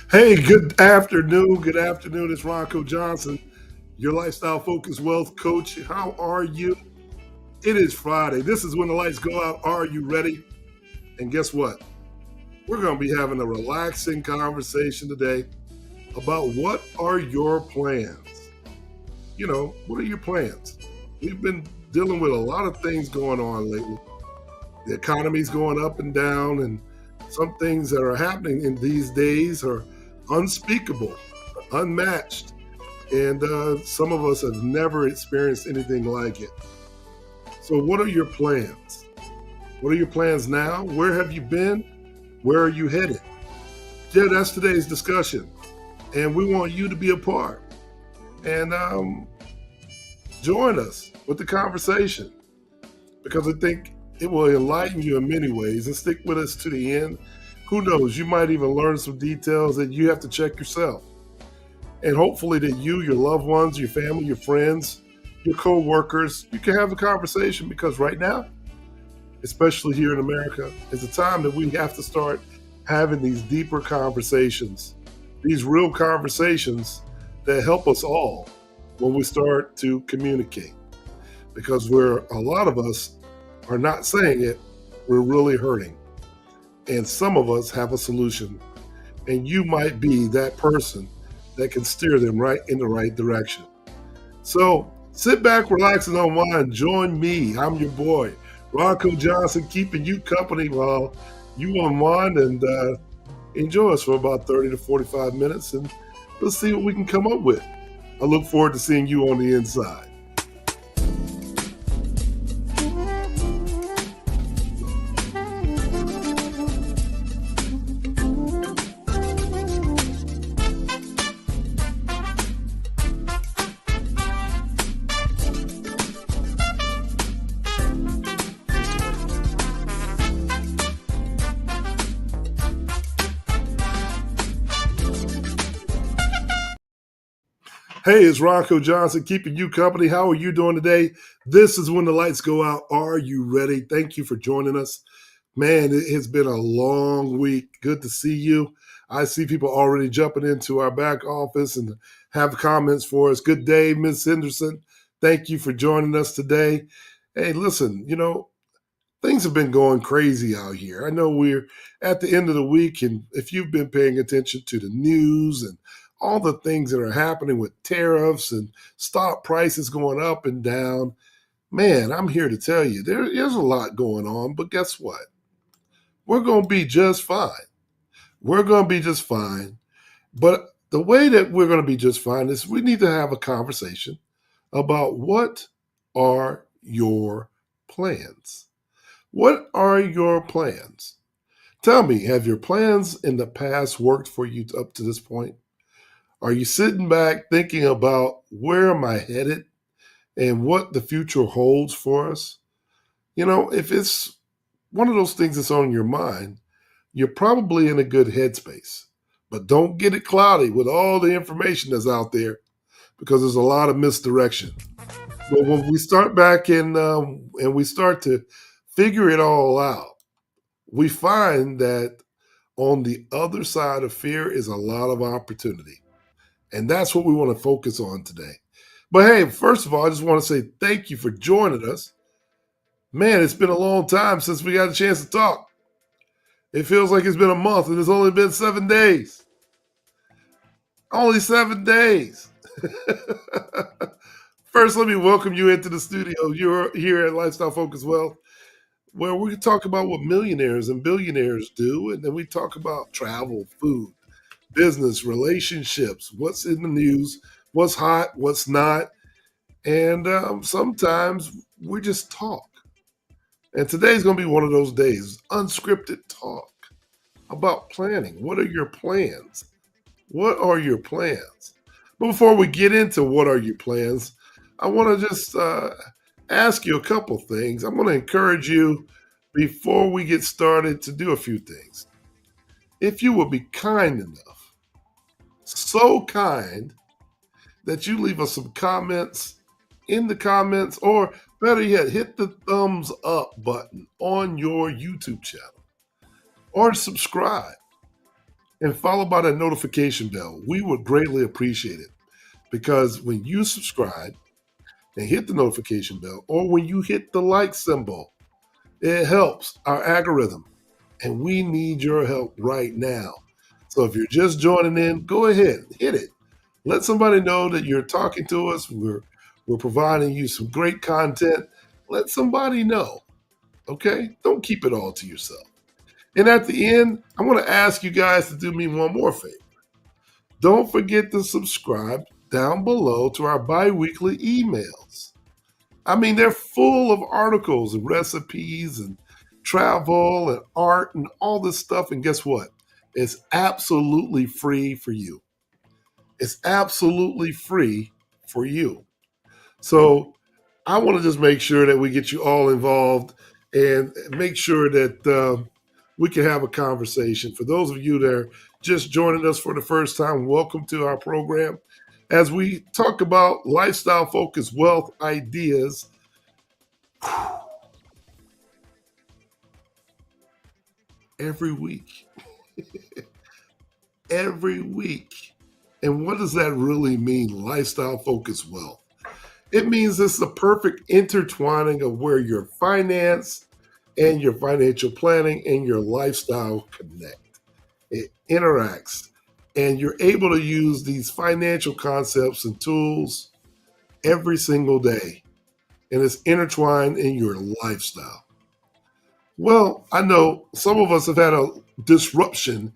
Hey, good afternoon. Good afternoon. It's Rocco Johnson, your lifestyle focused wealth coach. How are you? It is Friday. This is when the lights go out. Are you ready? And guess what? We're going to be having a relaxing conversation today about what are your plans? What are your plans? We've been dealing with a lot of things going on lately. The economy's going up and down, and some things that are happening in these days are unspeakable, unmatched. And some of us have never experienced anything like it. So, what are your plans? What are your plans now? Where have you been? Where are you headed? Yeah, that's today's discussion. And we want you to be a part and join us with the conversation because I think it will enlighten you in many ways and stick with us to the end. Who knows? You might even learn some details that you have to check yourself. And hopefully that you, your loved ones, your family, your friends, your co-workers, you can have a conversation because right now, especially here in America, is a time that we have to start having these deeper conversations, these real conversations that help us all when we start to communicate. Because a lot of us are not saying it, we're really hurting. And some of us have a solution. And you might be that person that can steer them right in the right direction. So sit back, relax, and unwind. Join me. I'm your boy, Rocco Johnson, keeping you company while you unwind and enjoy us for about 30 to 45 minutes. And let's see what we can come up with. I look forward to seeing you on the inside. Hey, it's Rocco Johnson keeping you company. How are you doing today? This is when the lights go out. Are you ready? Thank you for joining us. Man, it has been a long week. Good to see you. I see people already jumping into our back office and have comments for us. Good day, Ms. Henderson. Thank you for joining us today. Hey, listen, things have been going crazy out here. I know we're at the end of the week, and if you've been paying attention to the news and all the things that are happening with tariffs and stock prices going up and down, man, I'm here to tell you there's a lot going on. But guess what? We're going to be just fine. We're going to be just fine. But the way that we're going to be just fine is we need to have a conversation about what are your plans? What are your plans? Tell me, have your plans in the past worked for you up to this point? Are you sitting back thinking about where am I headed and what the future holds for us? If it's one of those things that's on your mind, you're probably in a good headspace. But don't get it cloudy with all the information that's out there because there's a lot of misdirection. But when we start back and we start to figure it all out, we find that on the other side of fear is a lot of opportunity. And that's what we want to focus on today. But hey, first of all, I just want to say thank you for joining us. Man, it's been a long time since we got a chance to talk. It feels like it's been a month and it's only been 7 days. Only 7 days. First, let me welcome you into the studio. You're here at Lifestyle Focus Wealth, where we can talk about what millionaires and billionaires do, and then we talk about travel, food, business, relationships, what's in the news, what's hot, what's not. And sometimes we just talk. And today's going to be one of those days unscripted talk about planning. What are your plans? What are your plans? But before we get into what are your plans, I want to just ask you a couple things. I'm going to encourage you before we get started to do a few things. If you will be kind enough, so kind that you leave us some comments in the comments, or better yet, hit the thumbs up button on your YouTube channel or subscribe. and followed by that notification bell. We would greatly appreciate it because when you subscribe and hit the notification bell, or when you hit the like symbol, it helps our algorithm. And we need your help right now. So if you're just joining in, go ahead, hit it. Let somebody know that you're talking to us. We're providing you some great content. Let somebody know. Okay? Don't keep it all to yourself. And at the end, I want to ask you guys to do me one more favor. Don't forget to subscribe down below to our bi-weekly emails. I mean, they're full of articles and recipes and travel and art and all this stuff. And guess what? It's absolutely free for you. It's absolutely free for you. So I want to just make sure that we get you all involved and make sure that we can have a conversation. For those of you that are just joining us for the first time, welcome to our program. As we talk about lifestyle focused wealth ideas, every week, every week. And what does that really mean, lifestyle focused wealth? It means it's the perfect intertwining of where your finance and your financial planning and your lifestyle connect. It interacts, and you're able to use these financial concepts and tools every single day, and it's intertwined in your lifestyle. Well, I know some of us have had a disruption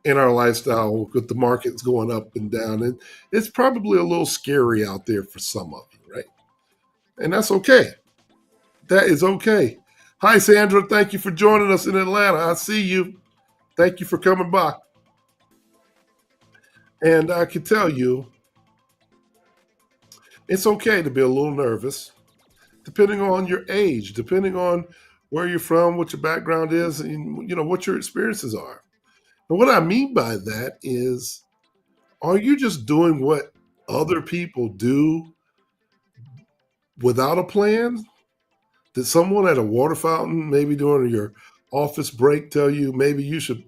in our lifestyle with the markets going up and down, and it's probably a little scary out there for some of you, right? And that's okay. That is okay. Hi, Sandra. Thank you for joining us in Atlanta. I see you. Thank you for coming by. And I can tell you, it's okay to be a little nervous, depending on your age, depending on where you're from, what your background is, and what your experiences are. And what I mean by that is, are you just doing what other people do without a plan? Did someone at a water fountain, maybe during your office break, tell you maybe you should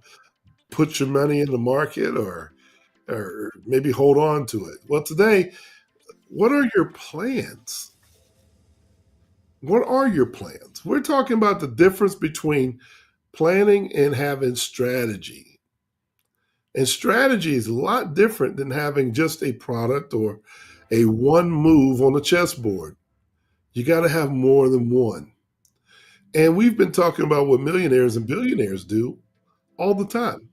put your money in the market or maybe hold on to it? Well, today, what are your plans? What are your plans? We're talking about the difference between planning and having strategy. And strategy is a lot different than having just a product or a one move on the chessboard. You got to have more than one. And we've been talking about what millionaires and billionaires do all the time.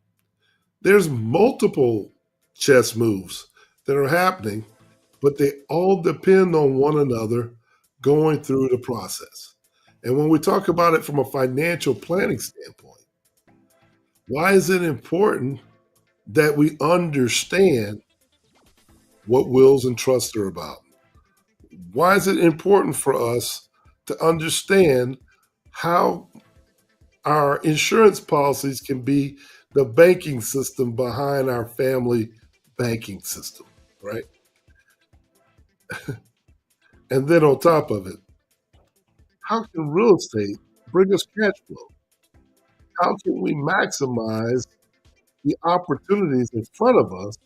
There's multiple chess moves that are happening, but they all depend on one another going through the process. And when we talk about it from a financial planning standpoint, why is it important that we understand what wills and trusts are about? Why is it important for us to understand how our insurance policies can be the banking system behind our family banking system, right? And then on top of it, how can real estate bring us cash flow? How can we maximize the opportunities in front of us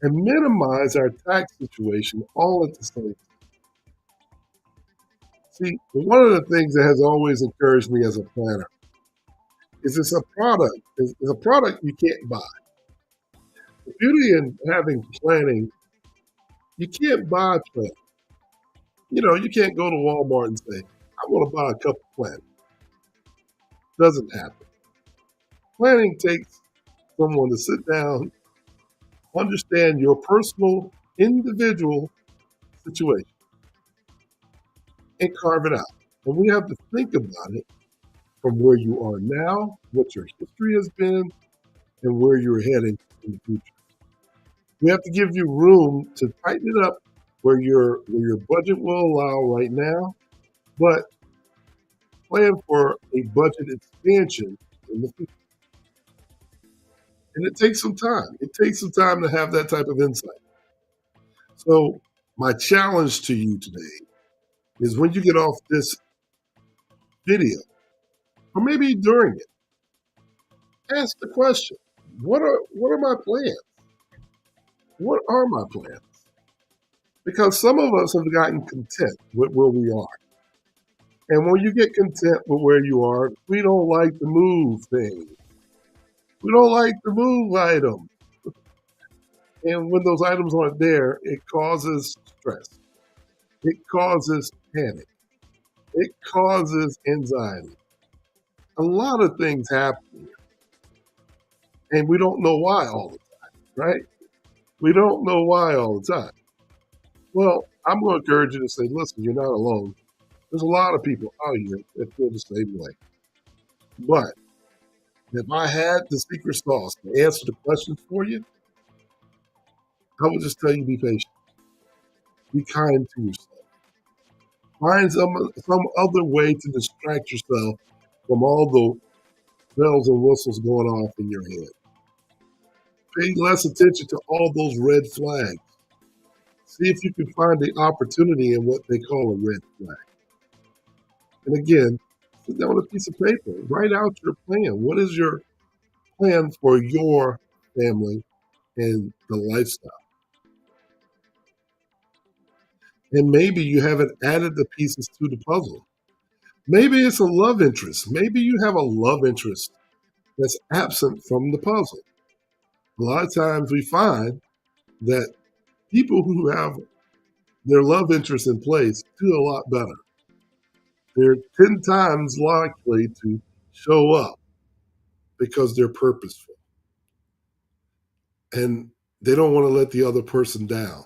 and minimize our tax situation all at the same time? See, one of the things that has always encouraged me as a planner is it's a product. It's a product you can't buy. The beauty in having planning, you can't buy planning. You can't go to Walmart and say, I want to buy a cup of planning. Doesn't happen. Planning takes someone to sit down, understand your personal, individual situation, and carve it out. And we have to think about it from where you are now, what your history has been, and where you're heading in the future. We have to give you room to tighten it up where your budget will allow right now, but plan for a budget expansion in the future. And it takes some time. It takes some time to have that type of insight. So my challenge to you today is when you get off this video, or maybe during it, ask the question. What are my plans? What are my plans? Because some of us have gotten content with where we are. And when you get content with where you are, we don't like to move things. We don't like to move items. And when those items aren't there, it causes stress. It causes panic. It causes anxiety. A lot of things happen, and we don't know why all the time, right? We don't know why all the time. Well, I'm going to encourage you to say, listen, you're not alone. There's a lot of people out here that feel the same way. But if I had the secret sauce to answer the questions for you, I would just tell you be patient. Be kind to yourself. Find some other way to distract yourself from all the bells and whistles going off in your head. Pay less attention to all those red flags. See if you can find the opportunity in what they call a red flag. And again, sit down with a piece of paper. Write out your plan. What is your plan for your family and the lifestyle? And maybe you haven't added the pieces to the puzzle. Maybe it's a love interest. Maybe you have a love interest that's absent from the puzzle. A lot of times we find that people who have their love interest in place do a lot better. They're 10 times likely to show up because they're purposeful and they don't want to let the other person down.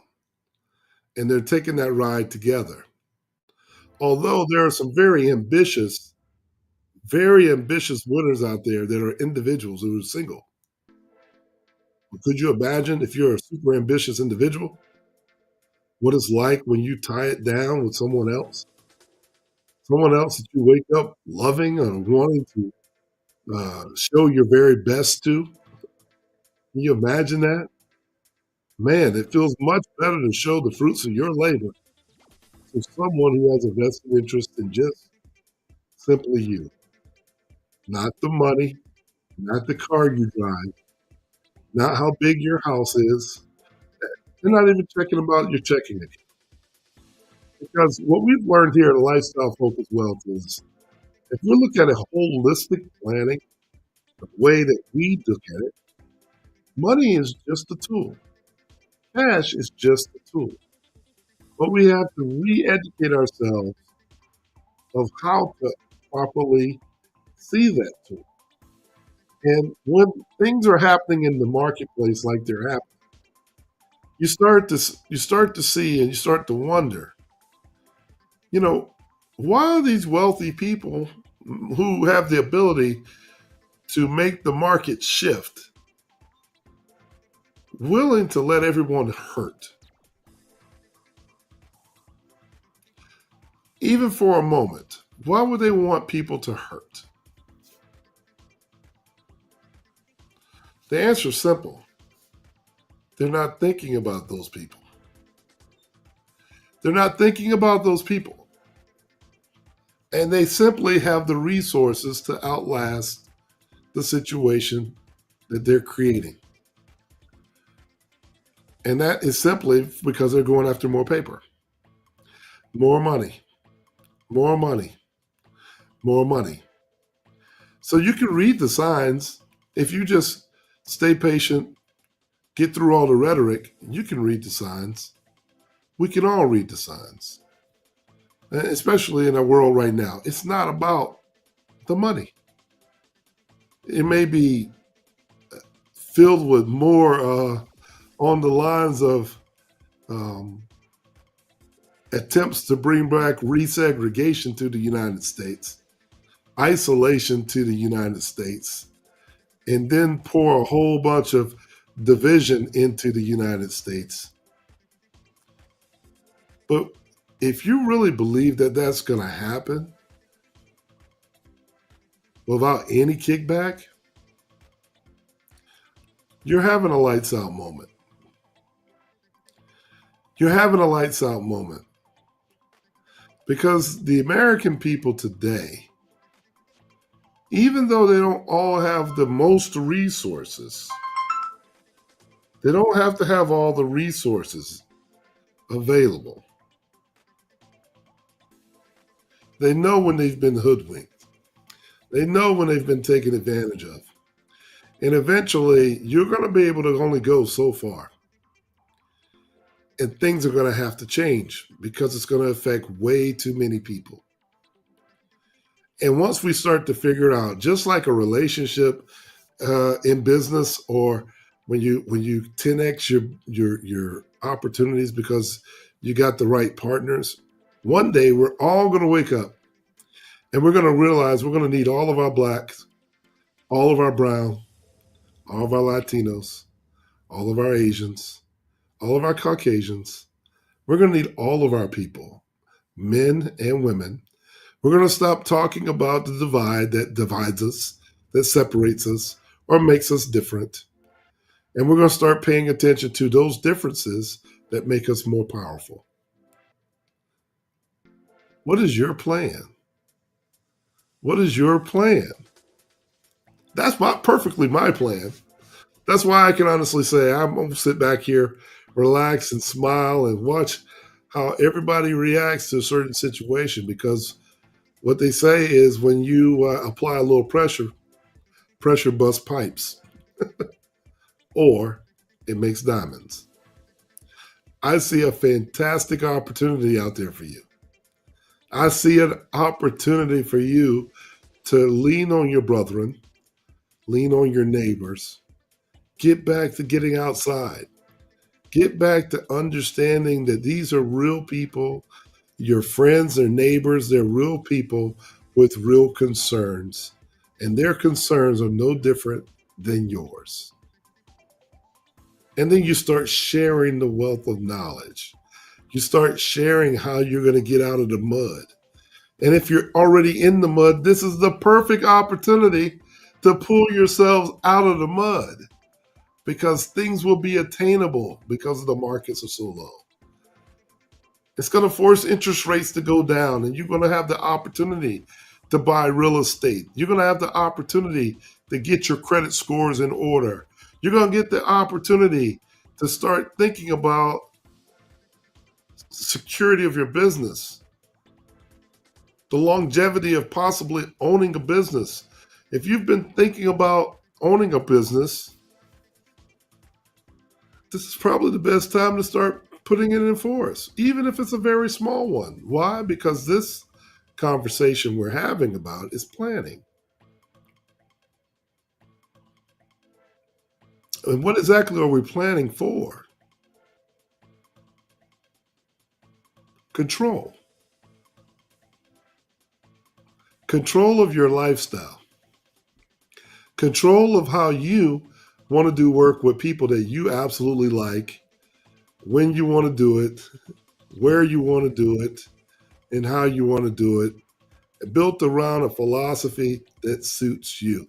And they're taking that ride together. Although there are some very ambitious winners out there that are individuals who are single. Could you imagine if you're a super ambitious individual, what it's like when you tie it down with someone else? Someone else that you wake up loving or wanting to show your very best to? Can you imagine that? Man, it feels much better to show the fruits of your labor to someone who has a vested interest in just simply you. Not the money, not the car you drive, not how big your house is. They're not even checking about your checking account. Because what we've learned here at Lifestyle Focus Wealth is if we look at a holistic planning, the way that we look at it, money is just a tool. Cash is just a tool. But we have to re-educate ourselves of how to properly see that tool. And when things are happening in the marketplace like they're happening, you start to see and you start to wonder, you know, why are these wealthy people who have the ability to make the market shift willing to let everyone hurt, even for a moment? Why would they want people to hurt? The answer is simple. They're not thinking about those people. They're not thinking about those people. And they simply have the resources to outlast the situation that they're creating. And that is simply because they're going after more paper, more money, more money, more money. So you can read the signs. If you just stay patient, get through all the rhetoric, you can read the signs. We can all read the signs, especially in our world right now. It's not about the money. It may be filled with more on the lines of attempts to bring back resegregation to the United States, isolation to the United States, and then pour a whole bunch of division into the United States. But if you really believe that that's going to happen without any kickback, you're having a lights out moment. You're having a lights out moment because the American people today, even though they don't all have the most resources, They don't have to have all the resources available. They know when they've been hoodwinked. They know when they've been taken advantage of. And eventually, you're going to be able to only go so far. And things are going to have to change because it's going to affect way too many people. And once we start to figure it out, just like a relationship in business, or when you 10x your opportunities because you got the right partners, one day we're all going to wake up and we're going to realize we're going to need all of our blacks, all of our brown, all of our Latinos, all of our Asians, all of our Caucasians. We're going to need all of our people, men and women. We're going to stop talking about the divide that divides us, that separates us, or makes us different. And we're going to start paying attention to those differences that make us more powerful. What is your plan? What is your plan? That's perfectly my plan. That's why I can honestly say I'm going to sit back here, relax, and smile and watch how everybody reacts to a certain situation, because what they say is when you apply a little pressure, pressure busts pipes, or it makes diamonds. I see a fantastic opportunity out there for you. I see an opportunity for you to lean on your brethren, lean on your neighbors, get back to getting outside, get back to understanding that these are real people. Your friends or neighbors, they're real people with real concerns, and their concerns are no different than yours. And then you start sharing the wealth of knowledge. You start sharing how you're going to get out of the mud. And if you're already in the mud, this is the perfect opportunity to pull yourselves out of the mud, because things will be attainable because the markets are so low. It's going to force interest rates to go down, and you're going to have the opportunity to buy real estate. You're going to have the opportunity to get your credit scores in order. You're going to get the opportunity to start thinking about security of your business, the longevity of possibly owning a business. If you've been thinking about owning a business, this is probably the best time to start putting it in force, even if it's a very small one. Why? Because this conversation we're having about is planning. And what exactly are we planning for? Control. Control of your lifestyle. Control of how you want to do work with people that you absolutely like, when you want to do it, where you want to do it, and how you want to do it, built around a philosophy that suits you.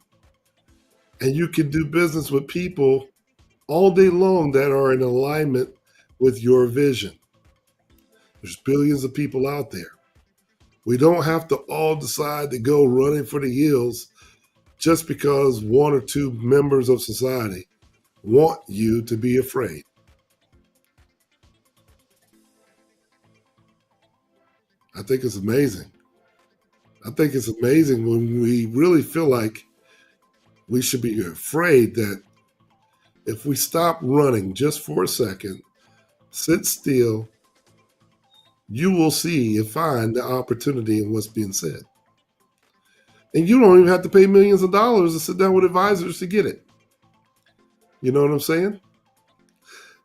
And you can do business with people all day long that are in alignment with your vision. There's billions of people out there. We don't have to all decide to go running for the hills just because one or two members of society want you to be afraid. I think it's amazing. I think it's amazing when we really feel like we should be afraid that if we stop running just for a second, sit still, you will see and find the opportunity in what's being said. And you don't even have to pay millions of dollars to sit down with advisors to get it. You know what I'm saying?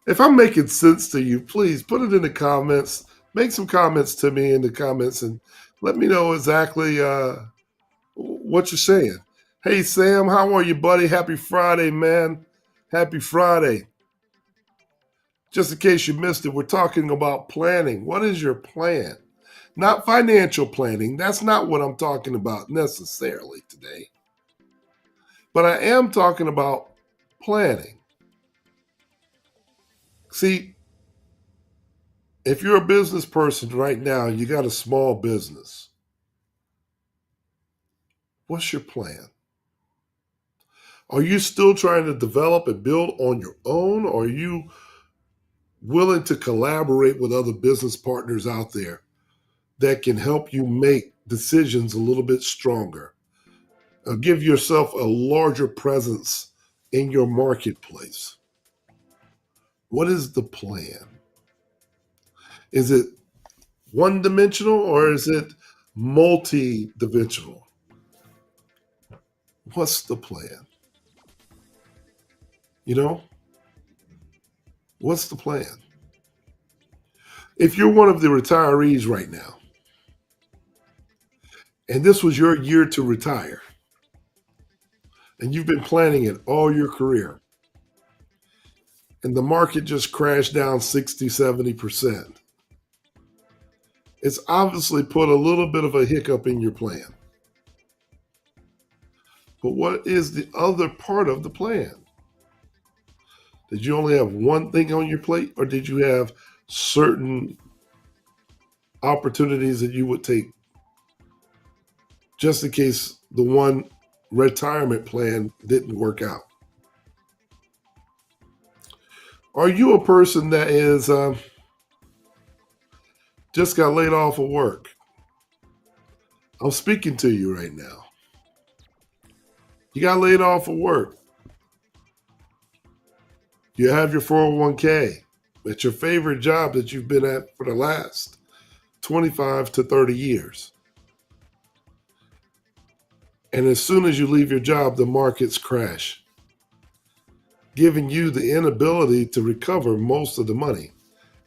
If I'm making sense to you, please put it in the comments. Make some comments to me in the comments and let me know exactly what you're saying. Hey, Sam, how are you, buddy? Happy Friday, man. Happy Friday. Just in case you missed it, we're talking about planning. What is your plan? Not financial planning. That's not what I'm talking about necessarily today. But I am talking about planning. See, if you're a business person right now, you got a small business. What's your plan? Are you still trying to develop and build on your own? Or are you willing to collaborate with other business partners out there that can help you make decisions a little bit stronger? Give yourself a larger presence in your marketplace. What is the plan? Is it one dimensional or is it multi dimensional? What's the plan? You know, what's the plan? If you're one of the retirees right now, and this was your year to retire, and you've been planning it all your career, and the market just crashed down 60, 70%, it's obviously put a little bit of a hiccup in your plan. But what is the other part of the plan? Did you only have one thing on your plate, or did you have certain opportunities that you would take just in case the one retirement plan didn't work out? Are you a person that is just got laid off of work? I'm speaking to you right now. You got laid off of work. You have your 401k. It's your favorite job that you've been at for the last 25 to 30 years. And as soon as you leave your job, the markets crash, giving you the inability to recover most of the money.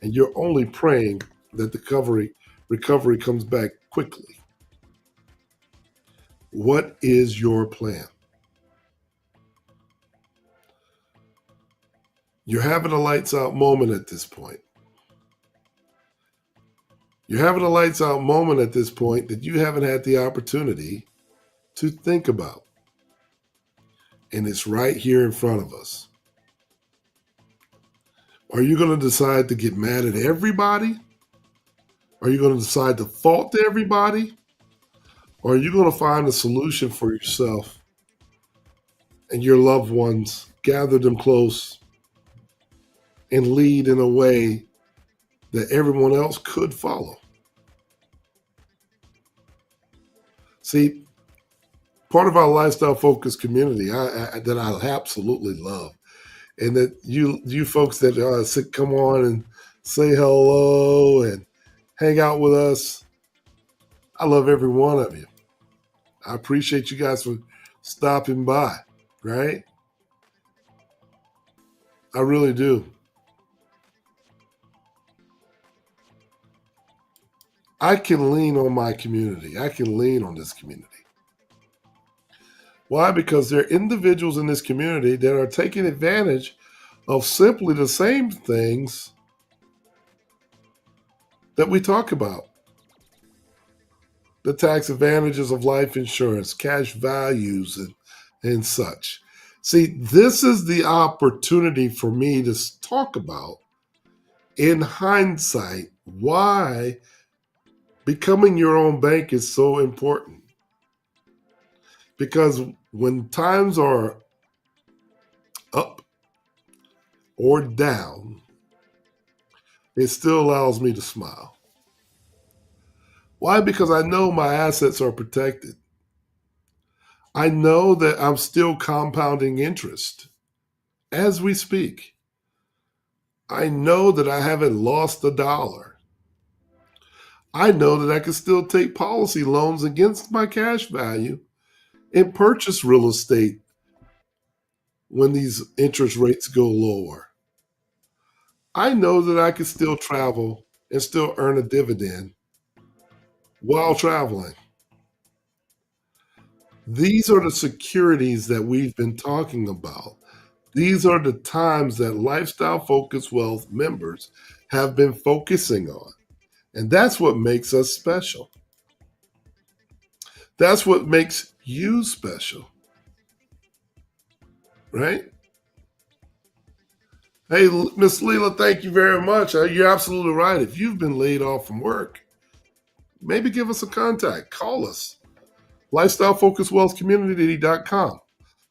And you're only praying that the recovery comes back quickly. What is your plan? You're having a lights out moment at this point. You're having a lights out moment at this point that you haven't had the opportunity to think about. And it's right here in front of us. Are you going to decide to get mad at everybody? Are you going to decide to fault everybody? Or are you going to find a solution for yourself and your loved ones, gather them close, and lead in a way that everyone else could follow? See, part of our lifestyle focused community that I absolutely love, and that you folks that come on and say hello and hang out with us, I love every one of you. I appreciate you guys for stopping by, right? I really do. I can lean on my community. I can lean on this community. Why? Because there are individuals in this community that are taking advantage of simply the same things that we talk about. The tax advantages of life insurance, cash values, and such. See, this is the opportunity for me to talk about, in hindsight, why becoming your own bank is so important. Because when times are up or down, it still allows me to smile. Why? Because I know my assets are protected. I know that I'm still compounding interest as we speak. I know that I haven't lost a dollar. I know that I can still take policy loans against my cash value and purchase real estate when these interest rates go lower. I know that I can still travel and still earn a dividend while traveling. These are the securities that we've been talking about. These are the times that Lifestyle Focused Wealth members have been focusing on. And that's what makes us special. That's what makes you special. Right? Hey, Miss Leela, thank you very much. You're absolutely right. If you've been laid off from work, maybe give us a contact. Call us. LifestyleFocusedWealthCommunity.com.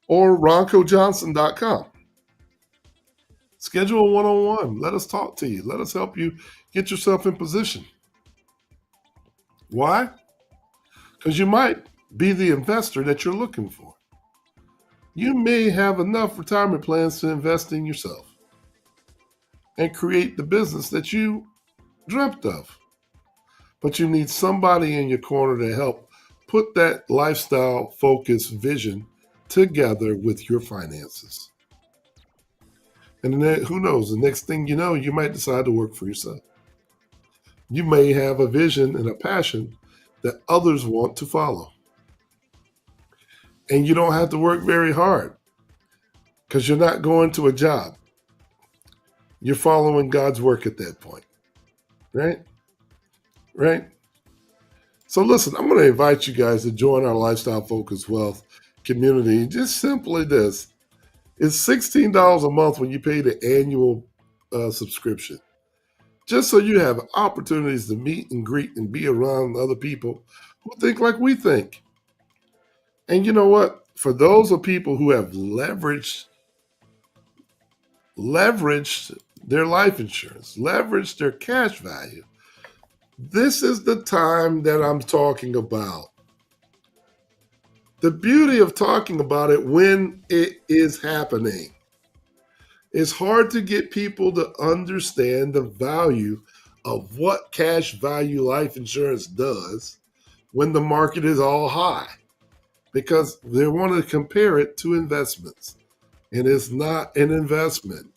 or roncojohnson.com. Schedule a one-on-one. Let us talk to you. Let us help you get yourself in position. Why? Because you might be the investor that you're looking for. You may have enough retirement plans to invest in yourself and create the business that you dreamt of. But you need somebody in your corner to help put that lifestyle focused vision together with your finances. And then who knows, the next thing you know, you might decide to work for yourself. You may have a vision and a passion that others want to follow. And you don't have to work very hard because you're not going to a job. You're following God's work at that point, right? Right? So listen, I'm going to invite you guys to join our Lifestyle Focused Wealth community. Just simply this. It's $16 a month when you pay the annual subscription. Just so you have opportunities to meet and greet and be around other people who think like we think. And you know what? For those of people who have leveraged their life insurance, leveraged their cash value, this is the time that I'm talking about. The beauty of talking about it when it is happening. It's hard to get people to understand the value of what cash value life insurance does when the market is all high, because they want to compare it to investments. And it's not an investment.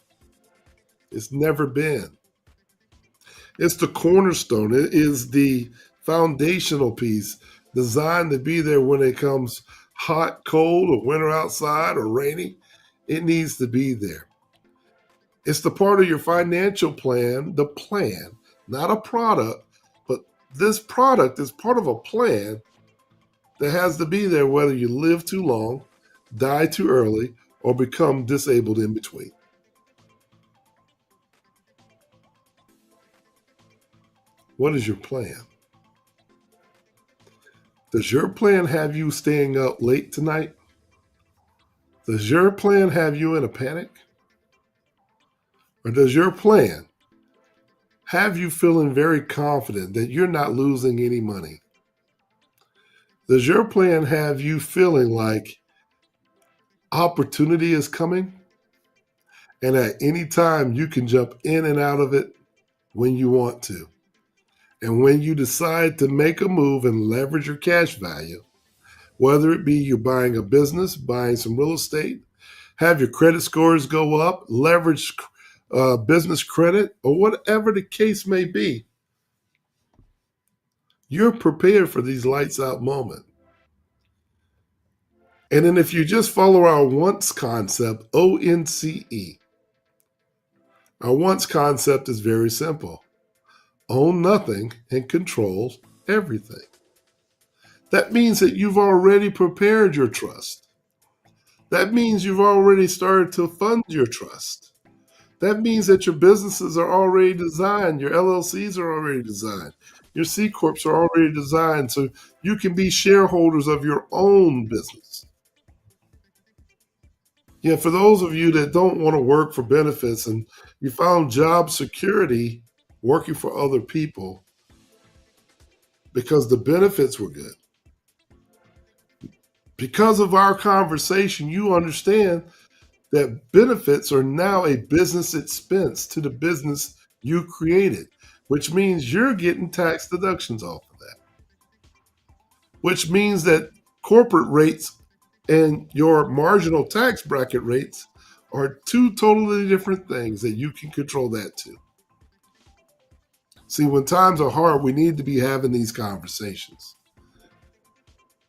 It's never been. It's the cornerstone. It is the foundational piece designed to be there when it comes hot, cold, or winter outside or rainy. It needs to be there. It's the part of your financial plan, the plan, not a product, but this product is part of a plan that has to be there whether you live too long, die too early, or become disabled in between. What is your plan? Does your plan have you staying up late tonight? Does your plan have you in a panic? Or does your plan have you feeling very confident that you're not losing any money? Does your plan have you feeling like opportunity is coming and at any time you can jump in and out of it when you want to? And when you decide to make a move and leverage your cash value, whether it be you're buying a business, buying some real estate, have your credit scores go up, leverage business credit, or whatever the case may be, you're prepared for these lights out moments. And then if you just follow our once concept, ONCE, our once concept is very simple. Own nothing and control everything. That means that you've already prepared your trust. That means you've already started to fund your trust. That means that your businesses are already designed, your LLCs are already designed, your C Corps are already designed so you can be shareholders of your own business. Yeah, for those of you that don't want to work for benefits and you found job security working for other people because the benefits were good. Because of our conversation, you understand that benefits are now a business expense to the business you created, which means you're getting tax deductions off of that, which means that corporate rates and your marginal tax bracket rates are two totally different things that you can control that too. See, when times are hard, we need to be having these conversations.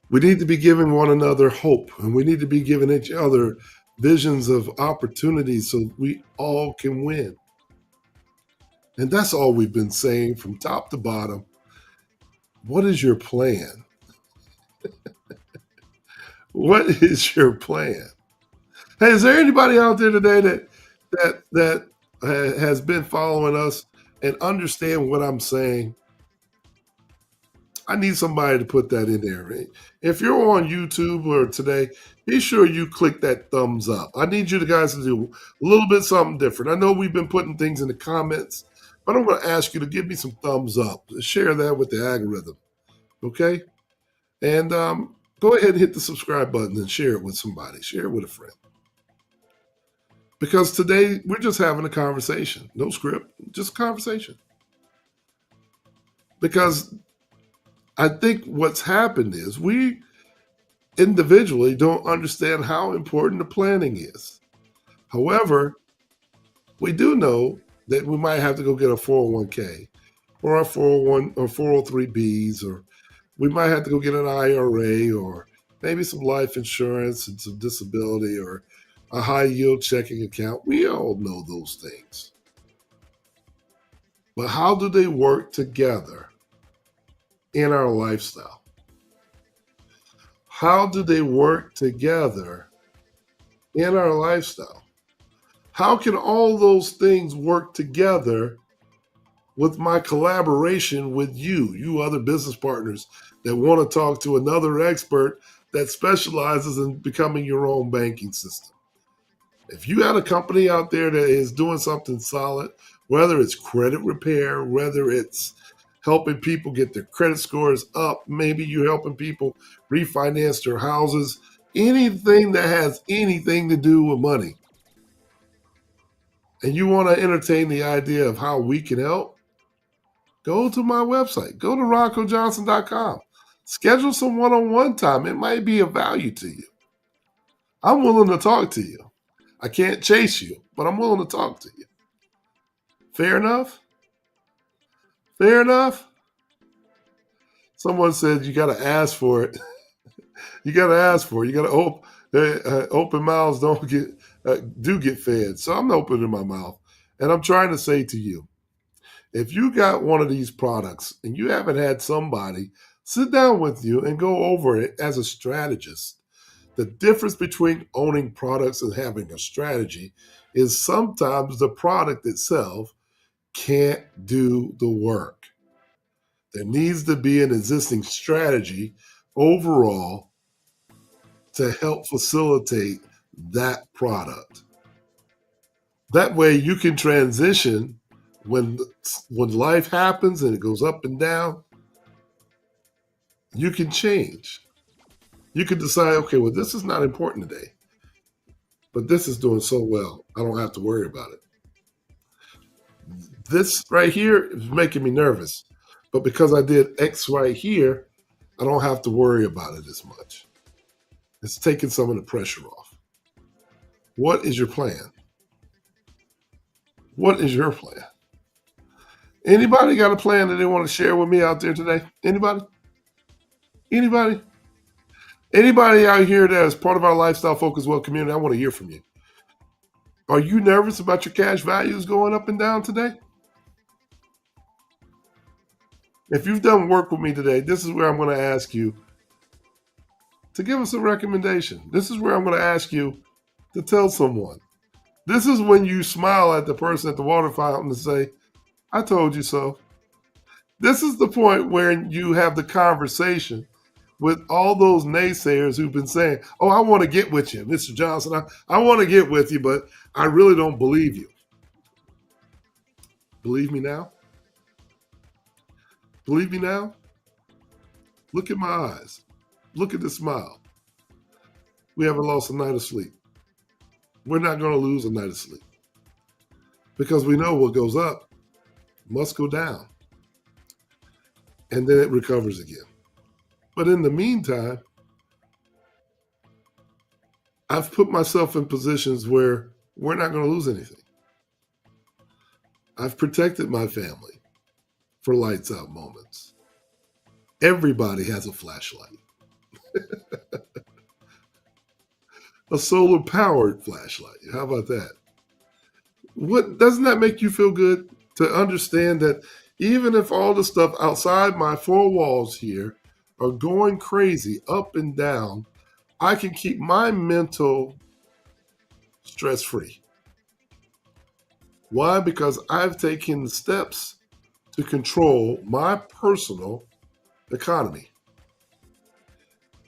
We need to be giving one another hope, and we need to be giving each other visions of opportunities so we all can win. And that's all we've been saying from top to bottom. What is your plan? What is your plan? Hey, is there anybody out there today that has been following us and understand what I'm saying? I need somebody to put that in there. If you're on YouTube or today, be sure you click that thumbs up. I need you guys to do a little bit something different. I know we've been putting things in the comments, but I'm going to ask you to give me some thumbs up. Share that with the algorithm, okay? And go ahead and hit the subscribe button and share it with somebody. Share it with a friend. Because today we're just having a conversation. No script, just a conversation. Because I think what's happened is we individually don't understand how important the planning is. However, we do know that we might have to go get a 401k or a 401 or 403bs, or we might have to go get an IRA, or maybe some life insurance and some disability, or a high yield checking account. We all know those things. But how do they work together in our lifestyle? How do they work together in our lifestyle? How can all those things work together with my collaboration with you other business partners that want to talk to another expert that specializes in becoming your own banking system? If you had a company out there that is doing something solid, whether it's credit repair, whether it's helping people get their credit scores up, maybe you're helping people refinance their houses, anything that has anything to do with money, and you want to entertain the idea of how we can help, go to my website. Go to roccojohnson.com. Schedule some one-on-one time. It might be of value to you. I'm willing to talk to you. I can't chase you, but I'm willing to talk to you. Fair enough? Fair enough? Someone said you got to ask for it. You got to ask for it. You got to hope open mouths do get fed. So I'm opening my mouth, and I'm trying to say to you, if you got one of these products and you haven't had somebody sit down with you and go over it as a strategist, the difference between owning products and having a strategy is sometimes the product itself can't do the work. There needs to be an existing strategy overall to help facilitate that product. That way you can transition when life happens and it goes up and down. You can change. You can decide, okay, well, this is not important today, but this is doing so well, I don't have to worry about it. This right here is making me nervous, but because I did X right here, I don't have to worry about it as much. It's taking some of the pressure off. What is your plan? What is your plan? Anybody got a plan that they want to share with me out there today? Anybody? Anybody? Anybody out here that is part of our Lifestyle Focused Wealth community, I want to hear from you. Are you nervous about your cash values going up and down today? If you've done work with me today, this is where I'm going to ask you to give us a recommendation. This is where I'm going to ask you to tell someone. This is when you smile at the person at the water fountain and say, I told you so. This is the point where you have the conversation with all those naysayers who've been saying, oh, I want to get with you, Mr. Johnson. I want to get with you, but I really don't believe you. Believe me now? Believe me now? Look at my eyes. Look at the smile. We haven't lost a night of sleep. We're not going to lose a night of sleep because we know what goes up must go down, and then it recovers again. But in the meantime, I've put myself in positions where we're not going to lose anything. I've protected my family for lights out moments. Everybody has a flashlight. A solar powered flashlight. How about that? Doesn't that make you feel good to understand that even if all the stuff outside my four walls here are going crazy up and down, I can keep my mental stress free. Why? Because I've taken steps to control my personal economy.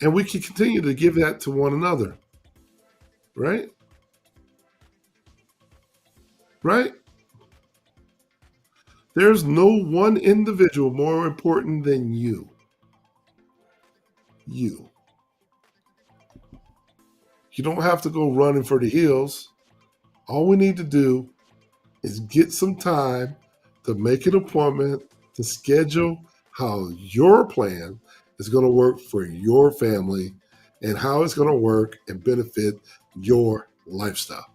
And we can continue to give that to one another. right? Right? There's no one individual more important than you. You. You don't have to go running for the hills. All we need to do is get some time to make an appointment to schedule how your plan is going to work for your family and how it's going to work and benefit your lifestyle.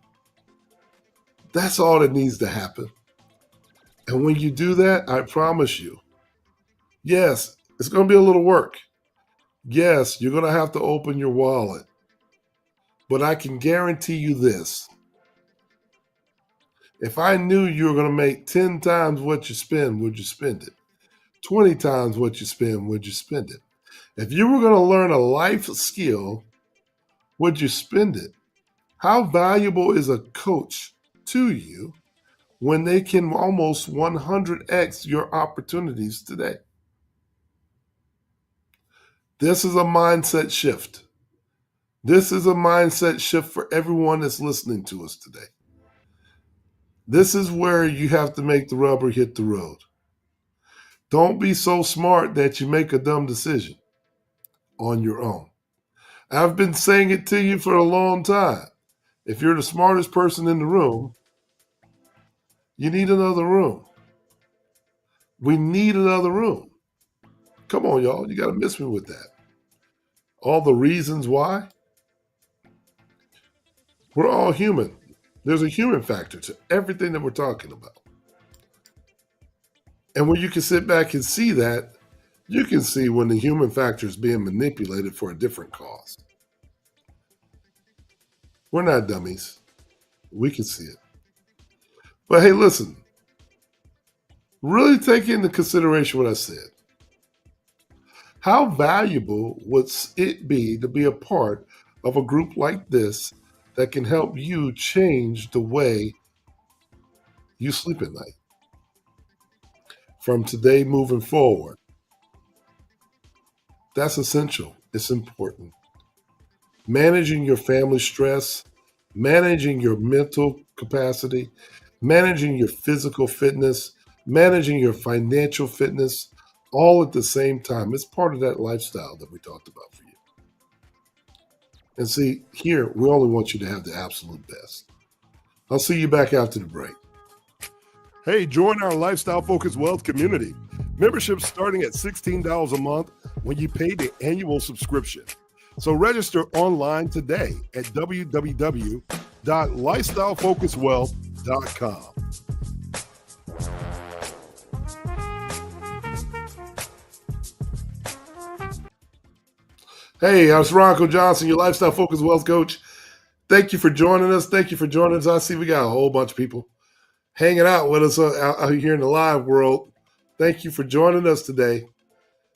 That's all that needs to happen. And when you do that, I promise you, yes, it's going to be a little work. Yes, you're going to have to open your wallet. But I can guarantee you this. If I knew you were going to make 10 times what you spend, would you spend it? 20 times what you spend, would you spend it? If you were going to learn a life skill, would you spend it? How valuable is a coach to you when they can almost 100x your opportunities today? This is a mindset shift. This is a mindset shift for everyone that's listening to us today. This is where you have to make the rubber hit the road. Don't be so smart that you make a dumb decision on your own. I've been saying it to you for a long time. If you're the smartest person in the room, you need another room. We need another room. Come on, y'all. You got to miss me with that. All the reasons why. We're all human. There's a human factor to everything that we're talking about. And when you can sit back and see that, you can see when the human factor is being manipulated for a different cause. We're not dummies. We can see it. But hey, listen, really take into consideration what I said. How valuable would it be to be a part of a group like this that can help you change the way you sleep at night? From today moving forward, that's essential. It's important. Managing your family stress, managing your mental capacity, managing your physical fitness, managing your financial fitness, all at the same time. It's part of that lifestyle that we talked about for you. And see, here, we only want you to have the absolute best. I'll see you back after the break. Hey, join our Lifestyle Focused Wealth community. Membership's starting at $16 a month when you pay the annual subscription. So register online today at www.lifestylefocusedwealth.com. Hey, I'm Ronco Johnson, your Lifestyle Focused Wealth Coach. Thank you for joining us. Thank you for joining us. I see we got a whole bunch of people hanging out with us out here in the live world. Thank you for joining us today.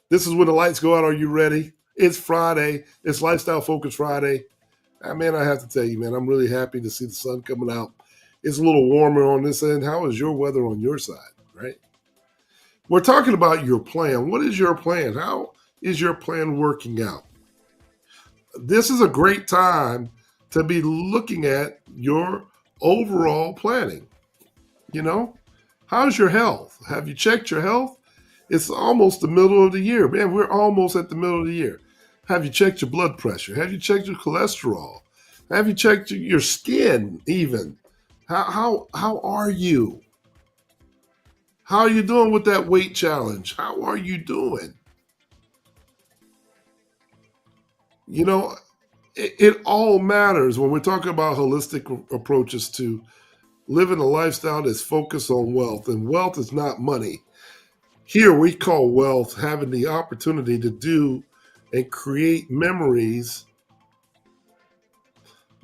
This is When the Lights Go Out. Are you ready? It's Friday. It's Lifestyle Focus Friday. Man, I have to tell you, man, I'm really happy to see the sun coming out. It's a little warmer on this end. How is your weather on your side, right? We're talking about your plan. What is your plan? How is your plan working out? This is a great time to be looking at your overall planning. You know, how's your health? Have you checked your health? It's almost the middle of the year. Man, we're almost at the middle of the year. Have you checked your blood pressure? Have you checked your cholesterol? Have you checked your skin even? How are you? How are you doing with that weight challenge? How are you doing? You know, it all matters when we're talking about holistic approaches to living a lifestyle that's focused on wealth. And wealth is not money. Here we call wealth having the opportunity to do and create memories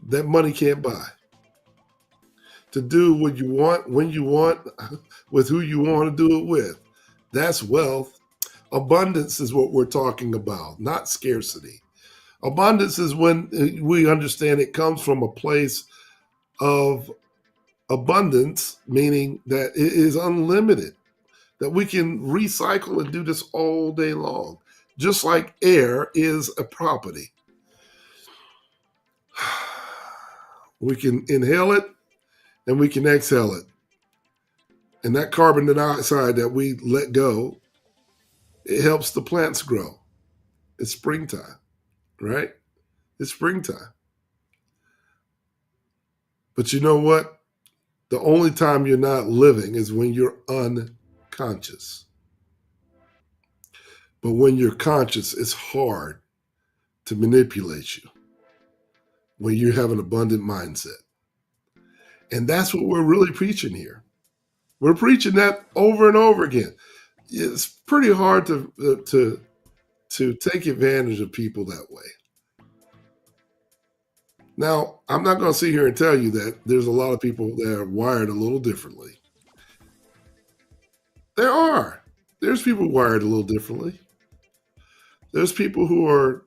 that money can't buy. To do what you want, when you want, with who you want to do it with. That's wealth. Abundance is what we're talking about, not scarcity. Abundance is when we understand it comes from a place of abundance, meaning that it is unlimited, that we can recycle and do this all day long, just like air is a property. We can inhale it and we can exhale it. And that carbon dioxide that we let go, it helps the plants grow. It's springtime, right? It's springtime. But you know what? The only time you're not living is when you're unconscious. But when you're conscious, it's hard to manipulate you when you have an abundant mindset. And that's what we're really preaching here. We're preaching that over and over again. It's pretty hard to take advantage of people that way. Now, I'm not going to sit here and tell you that there's a lot of people that are wired a little differently. There are. There's people wired a little differently. There's people who are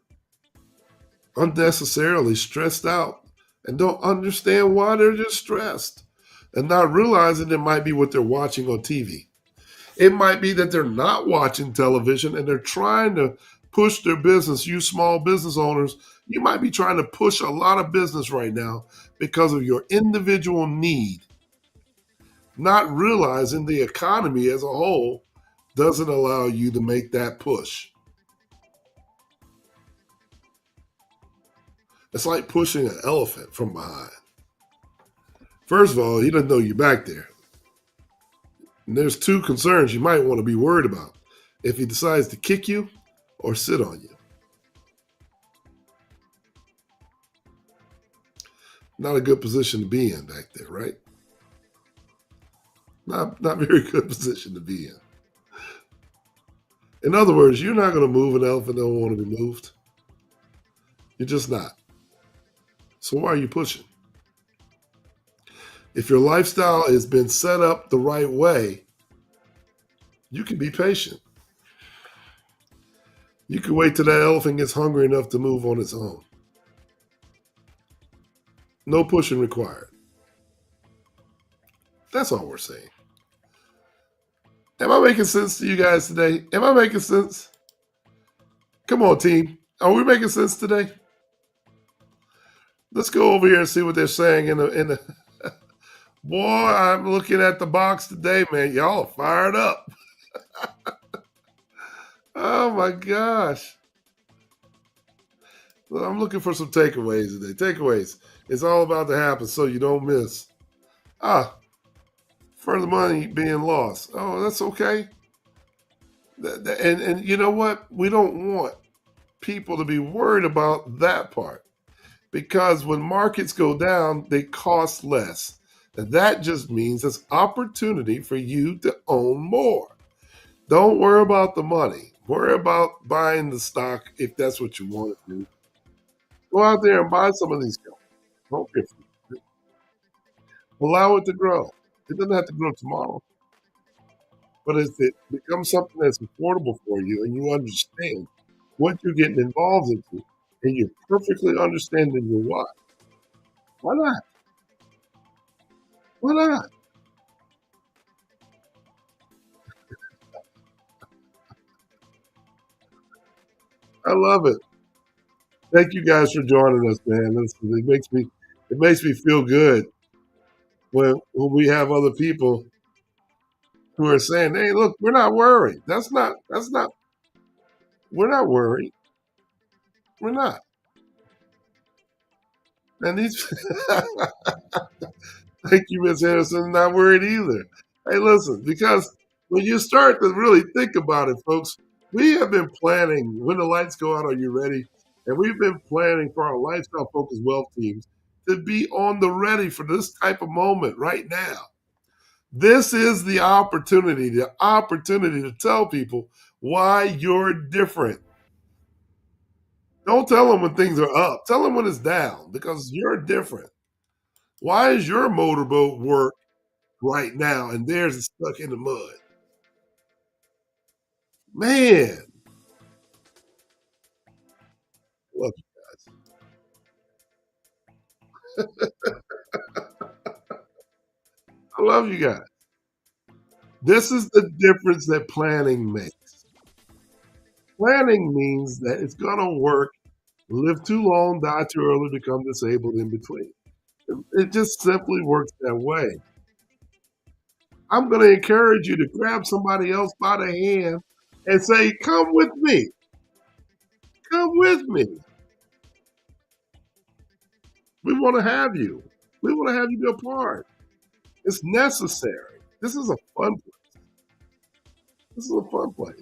unnecessarily stressed out and don't understand why they're just stressed and not realizing it might be what they're watching on TV. It might be that they're not watching television and they're trying to push their business. You small business owners, you might be trying to push a lot of business right now because of your individual need, not realizing the economy as a whole doesn't allow you to make that push. It's like pushing an elephant from behind. First of all, he doesn't know you're back there. And there's two concerns you might want to be worried about if he decides to kick you or sit on you. Not a good position to be in back there, right? Not very good position to be in. In other words, you're not going to move an elephant that don't want to be moved. You're just not. So why are you pushing? If your lifestyle has been set up the right way, you can be patient. You can wait till that elephant gets hungry enough to move on its own. No pushing required. That's all we're saying. Am I making sense to you guys today? Am I making sense? Come on, team. Are we making sense today? Let's go over here and see what they're saying in the boy, I'm looking at the box today, man. Y'all are fired up. Oh my gosh. Well, I'm looking for some takeaways today. Takeaways. It's all about to happen so you don't miss. Further money being lost. Oh, that's okay. And you know what? We don't want people to be worried about that part because when markets go down, they cost less. And that just means it's opportunity for you to own more. Don't worry about the money. Worry about buying the stock if that's what you want to do. Go out there and buy some of these companies. Don't pay for it. Allow it to grow. It doesn't have to grow tomorrow. But if it becomes something that's affordable for you and you understand what you're getting involved into and you're perfectly understanding your why not? Why not? I love it. Thank you guys for joining us, man. It makes me feel good when we have other people who are saying, "Hey, look, we're not worried. That's not we're not worried. We're not." And these thank you, Miss Harrison, not worried either. Hey, listen, because when you start to really think about it, folks, we have been planning when the lights go out, are you ready? And we've been planning for our lifestyle focused wealth teams to be on the ready for this type of moment right now. This is the opportunity to tell people why you're different. Don't tell them when things are up. Tell them when it's down because you're different. Why is your motorboat work right now and theirs is stuck in the mud? Man, love you guys. I love you guys. This is the difference that planning makes. Planning means that it's going to work, live too long, die too early, become disabled in between. It just simply works that way. I'm going to encourage you to grab somebody else by the hand and say, "Come with me. Come with me. We want to have you. We want to have you be a part. It's necessary. This is a fun. This is a fun place.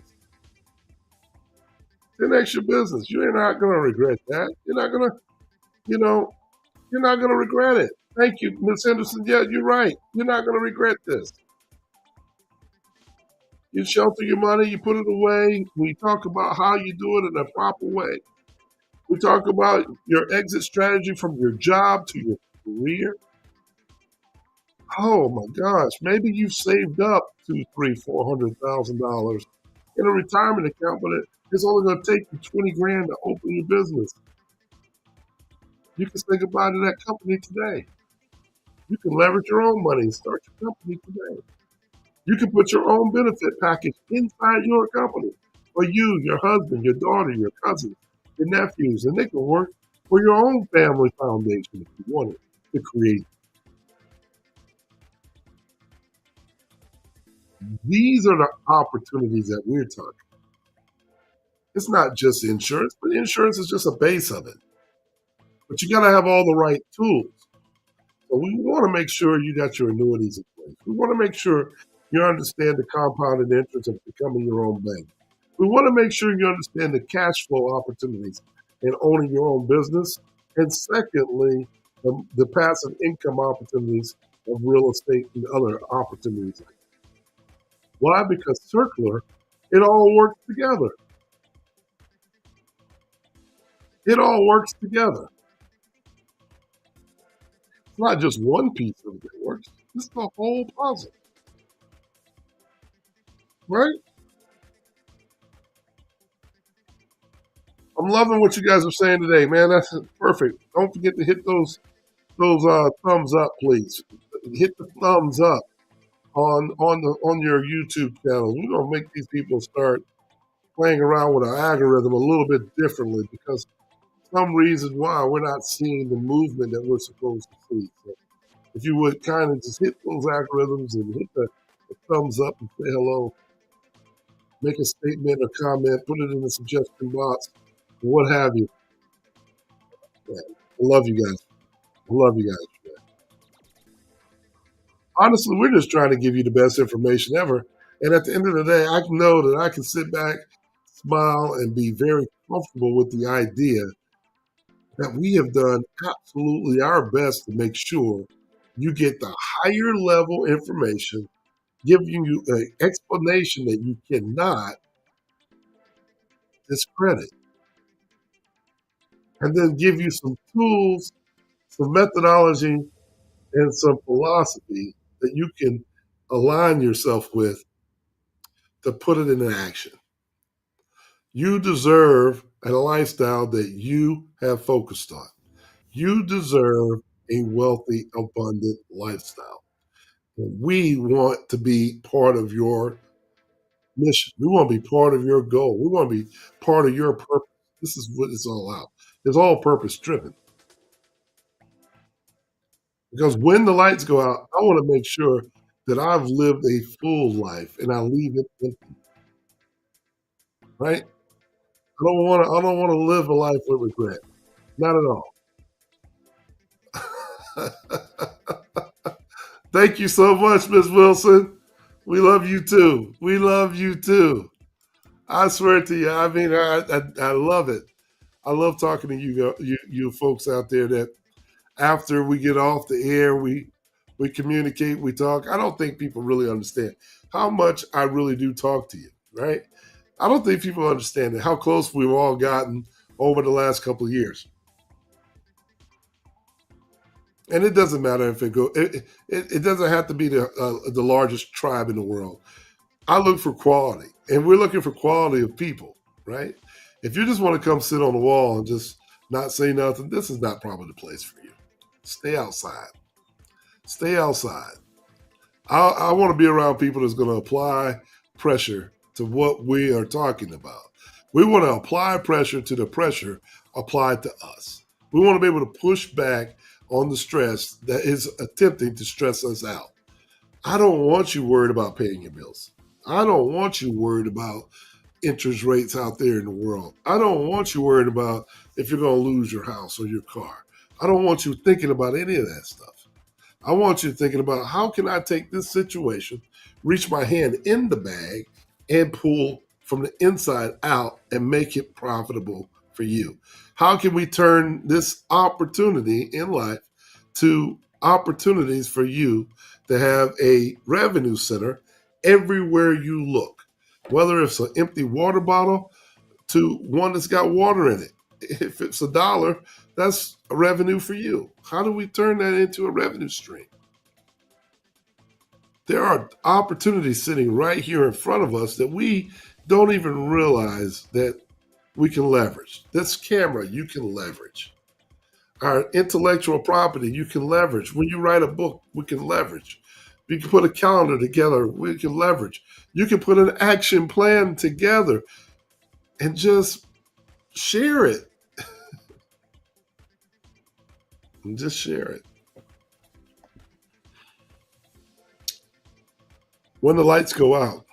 10x your business. You're not going to regret that. You're not going to, you know, you're not going to regret it. Thank you, Miss Henderson. Yeah, you're right. You're not going to regret this. You shelter your money, you put it away. We talk about how you do it in a proper way. We talk about your exit strategy from your job to your career. Oh my gosh, maybe you've saved up two, three, $400,000 in a retirement account, but it's only going to take you 20 grand to open your business. You can say goodbye to that company today. You can leverage your own money and start your company today. You can put your own benefit package inside your company for you, your husband, your daughter, your cousins, your nephews, and they can work for your own family foundation if you wanted to create. These are the opportunities that we're talking. It's not just insurance, but insurance is just a base of it. But you got to have all the right tools. So we want to make sure you got your annuities in place. We want to make sure you understand the compounded interest of becoming your own bank. We want to make sure you understand the cash flow opportunities in owning your own business. And secondly, the passive income opportunities of real estate and other opportunities. Why? Because circular, it all works together. It all works together. It's not just one piece of it that works. It's the whole puzzle, right? I'm loving what you guys are saying today, man. That's perfect. Don't forget to hit those thumbs up, please. Hit the thumbs up on your YouTube channel. We're gonna make these people start playing around with our algorithm a little bit differently because some reason why we're not seeing the movement that we're supposed to see. So if you would kind of just hit those algorithms and hit the thumbs up and say hello, make a statement or comment, put it in the suggestion box, what have you. Yeah, I love you guys. I love you guys. Honestly, we're just trying to give you the best information ever. And at the end of the day, I know that I can sit back, smile, and be very comfortable with the idea that we have done absolutely our best to make sure you get the higher level information, giving you an explanation that you cannot discredit, and then give you some tools, some methodology, and some philosophy that you can align yourself with to put it into action. You deserve a lifestyle that you have focused on. You deserve a wealthy, abundant lifestyle. We want to be part of your mission. We want to be part of your goal. We want to be part of your purpose. This is what it's all about. It's all purpose driven. Because when the lights go out, I want to make sure that I've lived a full life and I leave it empty. Right? I don't want to live a life with regret. Not at all. Thank you so much, Miss Wilson. We love you too. We love you too. I swear to you. I mean, I love it. I love talking to you folks out there that after we get off the air, we communicate, we talk. I don't think people really understand how much I really do talk to you, right? I don't think people understand how close we've all gotten over the last couple of years. And it doesn't matter if it doesn't have to be the largest tribe in the world. I look for quality, and we're looking for quality of people, right? If you just want to come sit on the wall and just not say nothing, this is not probably the place for you. Stay outside. Stay outside. I want to be around people that's going to apply pressure to what we are talking about. We want to apply pressure to the pressure applied to us. We want to be able to push back on the stress that is attempting to stress us out. I don't want you worried about paying your bills. I don't want you worried about interest rates out there in the world. I don't want you worried about if you're going to lose your house or your car. I don't want you thinking about any of that stuff. I want you thinking about how can I take this situation, reach my hand in the bag, and pull from the inside out and make it profitable for you? How can we turn this opportunity in life to opportunities for you to have a revenue center everywhere you look? Whether it's an empty water bottle to one that's got water in it. If it's $1, that's a revenue for you. How do we turn that into a revenue stream? There are opportunities sitting right here in front of us that we don't even realize that we can leverage. This camera, you can leverage. Our intellectual property, you can leverage. When you write a book, we can leverage. You can put a calendar together, we can leverage. You can put an action plan together and just share it. And just share it. When the lights go out,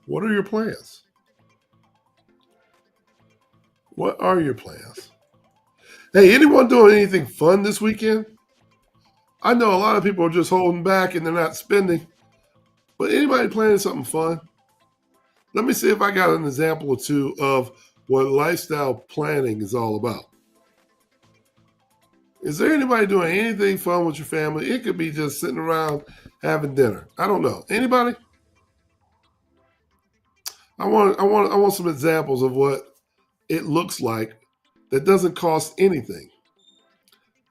what are your plans? What are your plans? Hey, anyone doing anything fun this weekend? I know a lot of people are just holding back and they're not spending, but anybody planning something fun? Let me see if I got an example or two of what lifestyle planning is all about. Is there anybody doing anything fun with your family? It could be just sitting around having dinner. I don't know. Anybody? I want some examples of what it looks like that doesn't cost anything.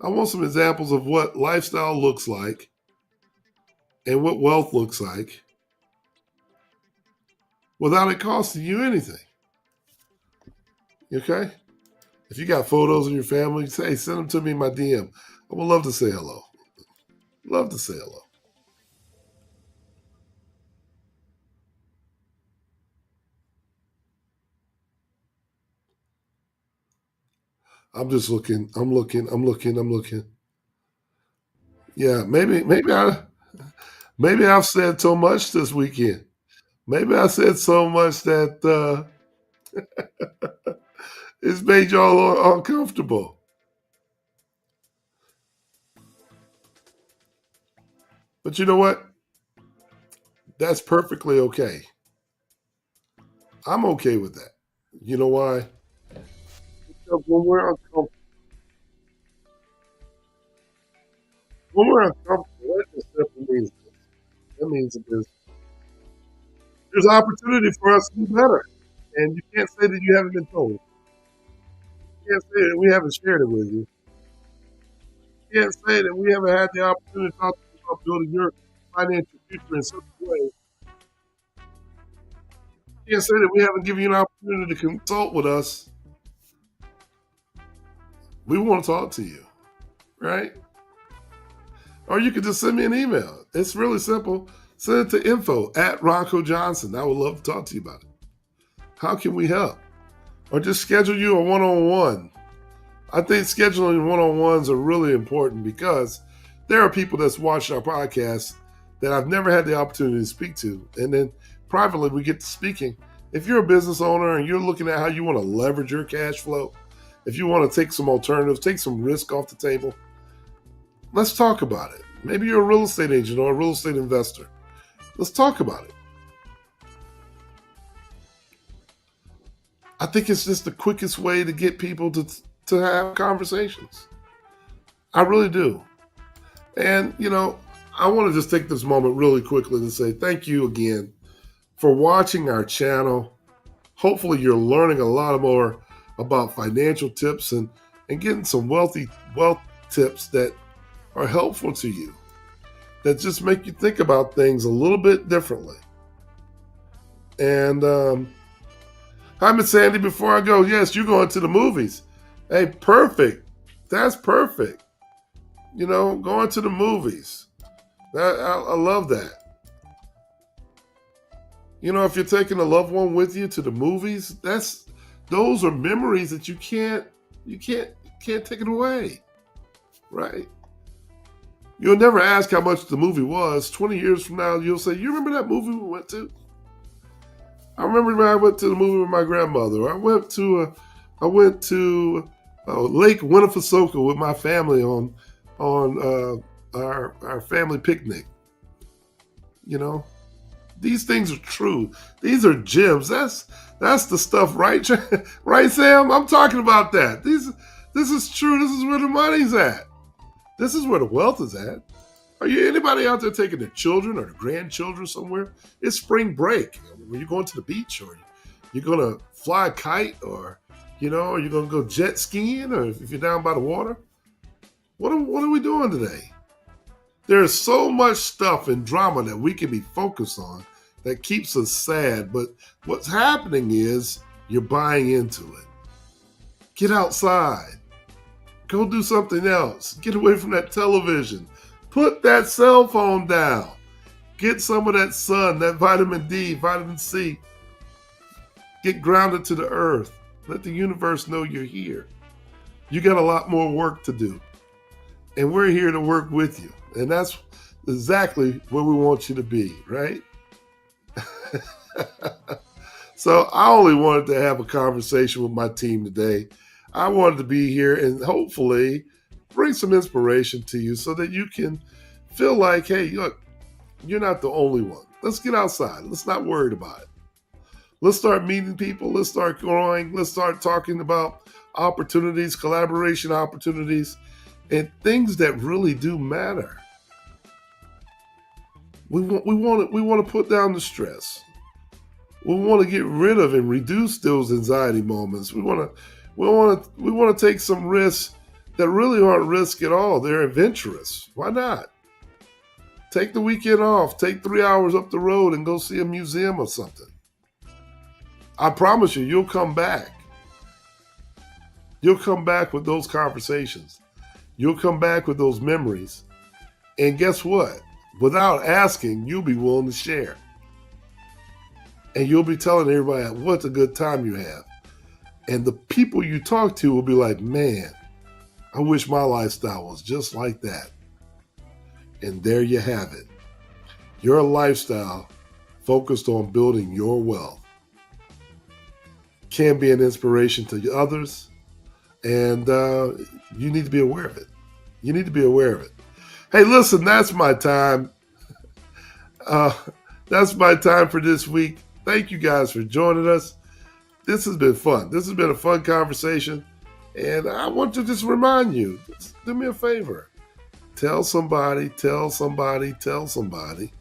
I want some examples of what lifestyle looks like and what wealth looks like without it costing you anything. Okay? If you got photos of your family, say, send them to me in my DM. I would love to say hello. Love to say hello. I'm just looking. I'm looking. Yeah, maybe I've said so much this weekend. Maybe I said so much that it's made y'all uncomfortable. But you know what? That's perfectly okay. I'm okay with that. You know why? Because when we're uncomfortable, that just simply means this. That means that there's opportunity for us to do better. And you can't say that you haven't been told. You can't say that we haven't shared it with you. You can't say that we haven't had the opportunity to talk to you about building your financial future in such a way. You can't say that we haven't given you an opportunity to consult with us. We want to talk to you, right? Or you could just send me an email. It's really simple. Send it to info@Ronco Johnson. I would love to talk to you about it. How can we help? Or just schedule you a one-on-one. I think scheduling one-on-ones are really important because there are people that's watched our podcast that I've never had the opportunity to speak to. And then privately we get to speaking. If you're a business owner and you're looking at how you want to leverage your cash flow, if you want to take some alternatives, take some risk off the table, let's talk about it. Maybe you're a real estate agent or a real estate investor. Let's talk about it. I think it's just the quickest way to get people to have conversations. I really do. And, I want to just take this moment really quickly to say thank you again for watching our channel. Hopefully you're learning a lot more about financial tips and getting some wealth tips that are helpful to you, that just make you think about things a little bit differently. And hi, Miss Sandy, before I go, yes, you're going to the movies. Hey, perfect. That's perfect. Going to the movies. I love that. If you're taking a loved one with you to the movies, those are memories that you can't take it away. right? You'll never ask how much the movie was. 20 years from now, you'll say, "You remember that movie we went to?" I remember when I went to the movie with my grandmother. I went to Lake Winnepesaukee with my family on our family picnic. You know, these things are true. These are gems. That's the stuff, right? Right, Sam? I'm talking about that. This is true. This is where the money's at. This is where the wealth is at. Are you anybody out there taking their children or their grandchildren somewhere? It's spring break. When you're going to the beach, or you're gonna fly a kite, or you're gonna go jet skiing, or if you're down by the water. What are we doing today? There's so much stuff and drama that we can be focused on that keeps us sad. But what's happening is you're buying into it. Get outside. Go do something else. Get away from that television. Put that cell phone down. Get some of that sun, that vitamin D, vitamin C. Get grounded to the earth. Let the universe know you're here. You got a lot more work to do. And we're here to work with you. And that's exactly where we want you to be, right? So I only wanted to have a conversation with my team today. I wanted to be here and hopefully bring some inspiration to you so that you can feel like, hey, look, you're not the only one. Let's get outside. Let's not worry about it. Let's start meeting people. Let's start growing. Let's start talking about opportunities, collaboration opportunities, and things that really do matter. We want to put down the stress. We want to get rid of and reduce those anxiety moments. We want to take some risks that really aren't risk at all. They're adventurous. Why not? Take the weekend off. Take 3 hours up the road and go see a museum or something. I promise you'll come back. You'll come back with those conversations. You'll come back with those memories. And guess what? Without asking, you'll be willing to share. And you'll be telling everybody what a good time you have. And the people you talk to will be like, man, I wish my lifestyle was just like that. And there you have it. Your lifestyle focused on building your wealth can be an inspiration to others. And you need to be aware of it. You need to be aware of it. Hey, listen, that's my time. That's my time for this week. Thank you guys for joining us. This has been fun. This has been a fun conversation. And I want to just remind you, just do me a favor. Tell somebody, tell somebody, tell somebody.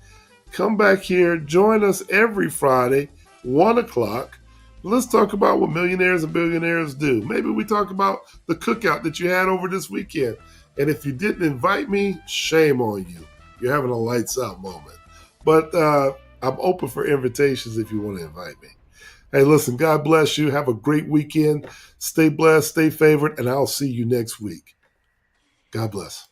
Come back here. Join us every Friday, 1 o'clock. Let's talk about what millionaires and billionaires do. Maybe we talk about the cookout that you had over this weekend. And if you didn't invite me, shame on you. You're having a lights out moment. But I'm open for invitations if you want to invite me. Hey, listen, God bless you. Have a great weekend. Stay blessed, stay favored, and I'll see you next week. God bless.